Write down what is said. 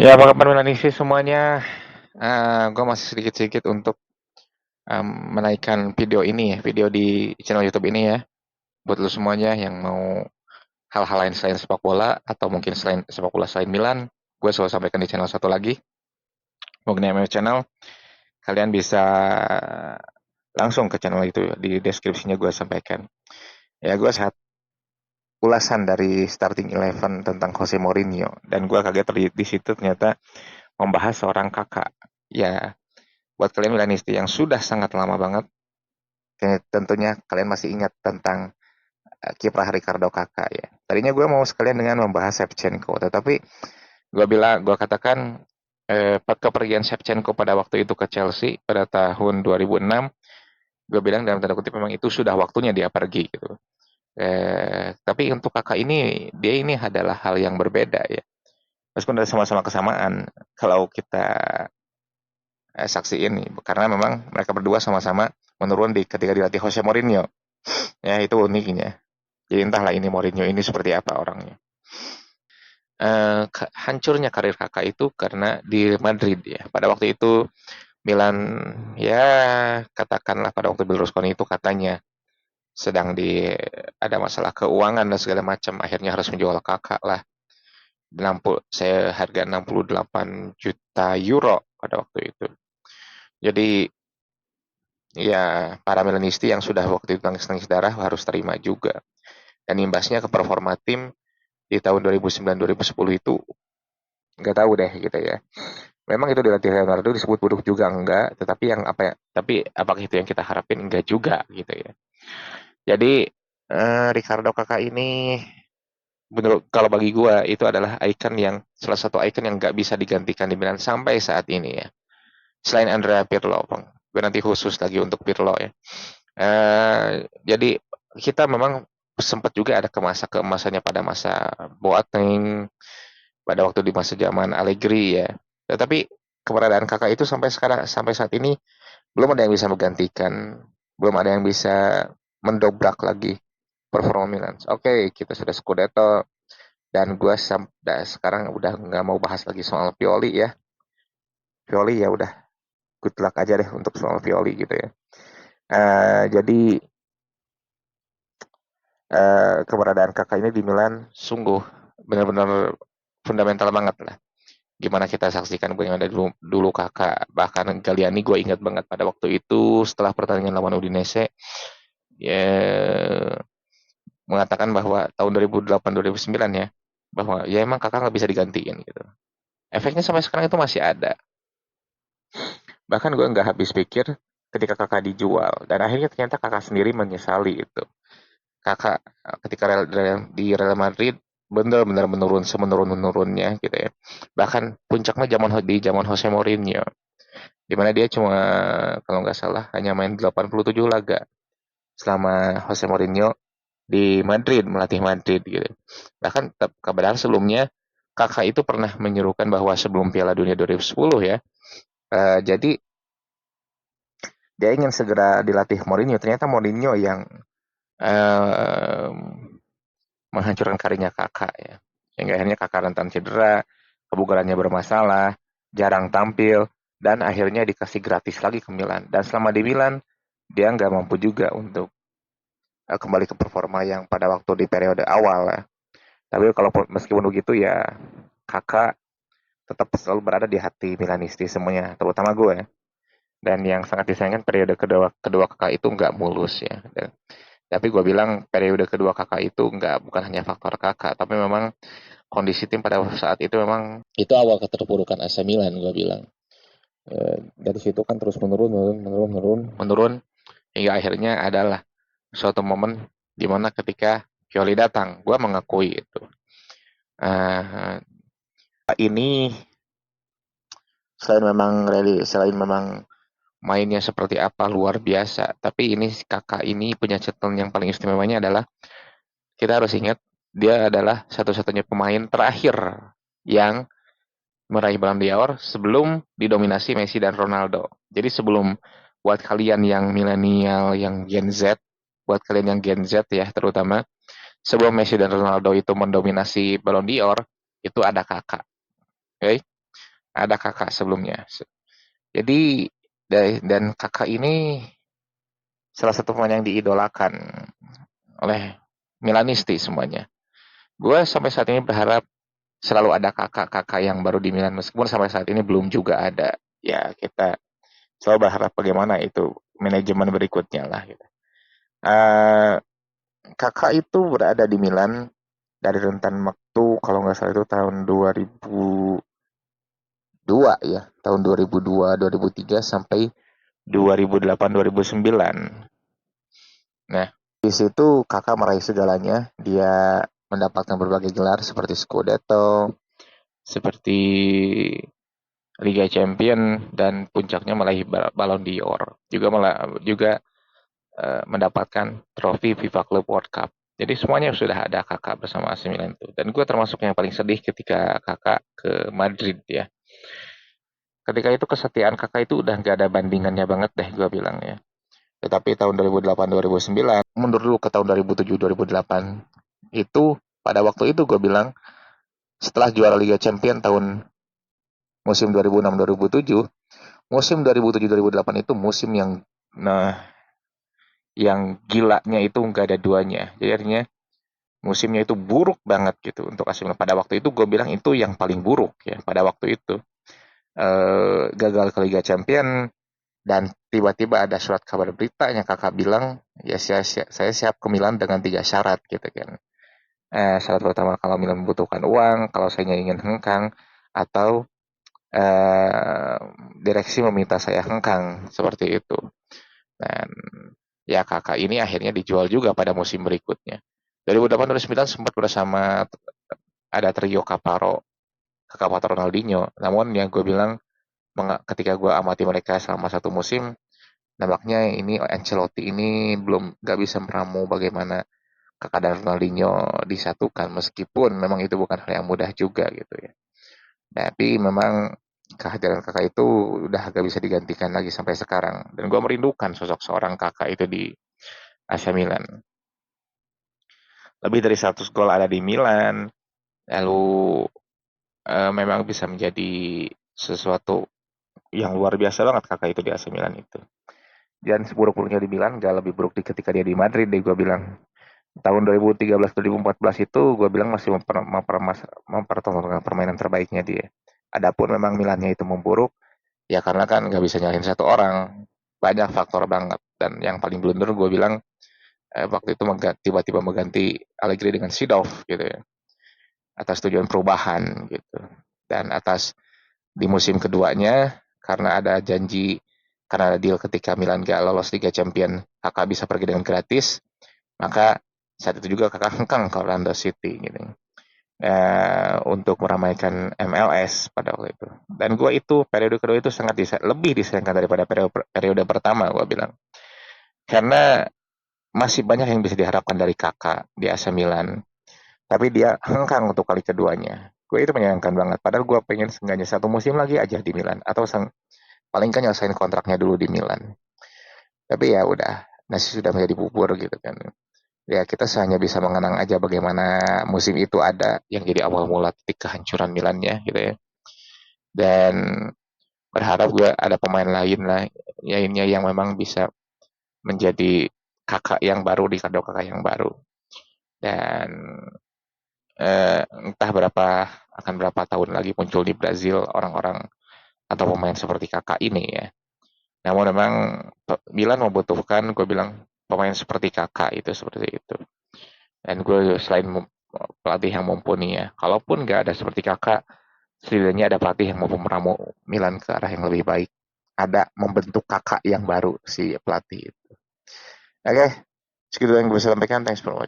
Ya, apa kabar Melanisi semuanya? Gue masih sedikit-sedikit untuk menaikkan video ini ya, video di channel YouTube ini ya, buat lo semuanya yang mau hal-hal lain selain sepak bola atau mungkin selain sepak bola selain Milan, gue selalu sampaikan di channel satu lagi, Mugni MF Channel. Kalian bisa langsung ke channel itu di deskripsinya gue sampaikan. Ya, gue saat ulasan dari starting eleven tentang Jose Mourinho dan gue kaget di situ ternyata membahas seorang kakak. Ya, buat kalian Milanisti yang sudah sangat lama banget, tentunya kalian masih ingat tentang kiprah Ricardo Kakak ya. Tadinya gue mau sekalian dengan membahas Shevchenko, tetapi gue katakan kepergian Shevchenko pada waktu itu ke Chelsea pada tahun 2006, gue bilang dalam tanda kutip memang itu sudah waktunya dia pergi gitu. Tapi untuk kakak ini, dia ini adalah hal yang berbeda ya. Meskipun ada sama-sama kesamaan, kalau kita saksi ini, karena memang mereka berdua sama-sama menurun ketika dilatih Jose Mourinho. Ya itu uniknya. Jadi entahlah ini Mourinho ini seperti apa orangnya. Hancurnya karir kakak itu karena di Madrid ya. Pada waktu itu Milan ya katakanlah pada waktu Berlusconi itu katanya sedang ada masalah keuangan dan segala macam. Akhirnya harus menjual kakak lah. 60, saya harga 68 juta euro pada waktu itu. Jadi ya para Milanisti yang sudah waktu itu tangis-tangis darah harus terima juga. Dan imbasnya ke performa tim di tahun 2009-2010 itu nggak tahu deh gitu ya. Memang itu dilatih Leonardo disebut buruk juga enggak, tetapi yang apa ya? Tapi apakah itu yang kita harapin enggak juga gitu ya. Jadi Ricardo Kakak ini menurut kalau bagi gua itu adalah ikon yang salah satu ikon yang nggak bisa digantikan di Milan sampai saat ini ya. Selain Andrea Pirlo, Bang. Gue nanti khusus lagi untuk Pirlo ya. Jadi kita memang sempat juga ada keemasannya pada masa Boateng, pada waktu di masa zaman Allegri ya. Tetapi keberadaan kakak itu sampai sekarang sampai saat ini belum ada yang bisa menggantikan, belum ada yang bisa mendobrak lagi performa Milan. Oke, kita sudah Scudetto dan gue sekarang udah nggak mau bahas lagi soal Pioli ya. Pioli ya udah good luck aja deh untuk soal Pioli gitu ya. Jadi keberadaan kakak ini di Milan sungguh benar-benar fundamental banget lah. Gimana kita saksikan gue yang ada dulu kakak, bahkan Galliani gue ingat banget pada waktu itu setelah pertandingan lawan Udinese ya mengatakan bahwa tahun 2008-2009 ya bahwa ya emang kakak nggak bisa digantiin gitu. Efeknya sampai sekarang itu masih ada. Bahkan gue nggak habis pikir ketika kakak dijual dan akhirnya ternyata kakak sendiri menyesali itu. Kakak ketika di Real Madrid benar-benar menurun semenurun-menurunnya gitu ya. Bahkan puncaknya di zaman Jose Mourinho di mana dia cuma kalau nggak salah hanya main 87 laga selama Jose Mourinho di Madrid melatih Madrid gitu. Bahkan kabar sebelumnya kakak itu pernah menyerukan bahwa sebelum Piala Dunia 2010 ya, jadi dia ingin segera dilatih Mourinho. Ternyata Mourinho yang eh, menghancurkan karirnya kakak ya. Sehingga akhirnya kakak rentan cedera, kebugarannya bermasalah, jarang tampil, dan akhirnya dikasih gratis lagi ke Milan. Dan selama di Milan, dia nggak mampu juga untuk kembali ke performa yang pada waktu di periode awal ya. Tapi kalau meskipun begitu ya kakak tetap selalu berada di hati Milanisti semuanya, terutama gue ya. Dan yang sangat disayangkan periode kedua kakak itu nggak mulus ya. Tapi gue bilang periode kedua kakak itu nggak bukan hanya faktor kakak, tapi memang kondisi tim pada saat itu memang itu awal keterpurukan AC Milan gue bilang. Dari situ kan terus menurun hingga akhirnya adalah suatu momen di mana ketika Pioli datang, gue mengakui itu. Uh, ini selain memang mainnya seperti apa luar biasa, tapi ini kakak ini punya catatan yang paling istimewanya adalah kita harus ingat dia adalah satu-satunya pemain terakhir yang meraih Ballon d'Or sebelum didominasi Messi dan Ronaldo. Jadi sebelum buat kalian yang milenial, yang Gen Z, buat kalian yang Gen Z ya terutama, sebelum Messi dan Ronaldo itu mendominasi Ballon d'Or, itu ada kakak. Oke? Okay? ada kakak sebelumnya. Jadi dan kakak ini salah satu pemain yang diidolakan oleh Milanisti semuanya. Gue sampai saat ini berharap selalu ada kakak-kakak yang baru di Milan meskipun sampai saat ini belum juga ada. Ya kita selalu berharap bagaimana itu manajemen berikutnya lah. Gitu. Uh, kakak itu berada di Milan dari rentan waktu kalau nggak salah itu tahun 2002 ya, tahun 2002, 2003 sampai 2008, 2009. Nah, di situ kakak meraih segalanya. Dia mendapatkan berbagai gelar seperti Scudetto, seperti Liga Champion dan puncaknya meraih Ballon d'Or. Juga mendapatkan trofi FIFA Club World Cup. Jadi semuanya sudah ada kakak bersama AC Milan itu. Dan gue termasuk yang paling sedih ketika kakak ke Madrid ya. Ketika itu kesetiaan kakak itu udah gak ada bandingannya banget deh gue bilang ya. Tetapi tahun 2008-2009, mundur dulu ke tahun 2007-2008, itu pada waktu itu gue bilang, setelah juara Liga Champion tahun musim 2006-2007, musim 2007-2008 itu musim yang gilanya itu nggak ada duanya. Jadi artinya musimnya itu buruk banget gitu untuk AC Milan. Pada waktu itu gue bilang itu yang paling buruk ya pada waktu itu. Gagal ke Liga Champion dan tiba-tiba ada surat kabar berita yang kakak bilang ya saya siap ke Milan dengan 3 syarat gitu kan. Syarat pertama kalau Milan membutuhkan uang, kalau saya ingin hengkang atau eh, direksi meminta saya hengkang seperti itu. Dan ya kakak ini akhirnya dijual juga pada musim berikutnya. 2008-2009 sempat bersama ada trio kakak Pato Ronaldinho. Namun yang gue bilang ketika gue amati mereka selama satu musim, nampaknya ini Ancelotti ini belum gak bisa meramu bagaimana kakak dan Ronaldinho disatukan meskipun memang itu bukan hal yang mudah juga gitu ya. Tapi memang kehadiran kakak itu udah gak bisa digantikan lagi sampai sekarang. Dan gue merindukan sosok seorang kakak itu di AC Milan. Lebih dari 100 gol ada di Milan. Lalu memang bisa menjadi sesuatu yang luar biasa banget kakak itu di AC Milan itu. Dan seburuk-buruknya di Milan gak lebih buruk ketika dia di Madrid deh gue bilang. Tahun 2013-2014 itu gue bilang masih mempertontonkan permainan terbaiknya dia. Adapun memang Milannya itu memburuk, ya karena kan nggak bisa nyalahin satu orang. Banyak faktor banget. Dan yang paling blunder gue bilang waktu itu tiba-tiba mengganti Allegri dengan Seedorf gitu ya. Atas tujuan perubahan gitu. Dan di musim keduanya karena ada janji karena ada deal ketika Milan gak lolos Liga Champion, kakak bisa pergi dengan gratis, maka saat itu juga kakak hengkang ke Orlando City gitu. Untuk meramaikan MLS pada waktu itu. Dan gue itu periode kedua itu sangat lebih disayangkan daripada periode pertama gue bilang. Karena masih banyak yang bisa diharapkan dari kakak di AC Milan. Tapi dia hengkang untuk kali keduanya. Gue itu menyayangkan banget. Padahal gue pengen seenggaknya satu musim lagi aja di Milan. Atau paling kan nyelesain kontraknya dulu di Milan. Tapi ya udah, nasi sudah menjadi bubur gitu kan. Ya kita hanya bisa mengenang aja bagaimana musim itu ada yang jadi awal mula titik kehancuran Milannya gitu ya. Dan berharap gue ada pemain lain lah, lainnya yang memang bisa menjadi kakak yang baru di kado kakak yang baru. Dan entah berapa tahun lagi muncul di Brazil orang-orang atau pemain seperti kakak ini ya. Namun memang Milan membutuhkan, gue bilang pemain seperti kakak itu seperti itu. Dan gue selain pelatih yang mumpuni ya, kalaupun nggak ada seperti kakak, setidaknya ada pelatih yang mampu meramu Milan ke arah yang lebih baik. Ada membentuk kakak yang baru si pelatih itu. Oke, segitu yang gue bisa sampaikan. Thanks for watching.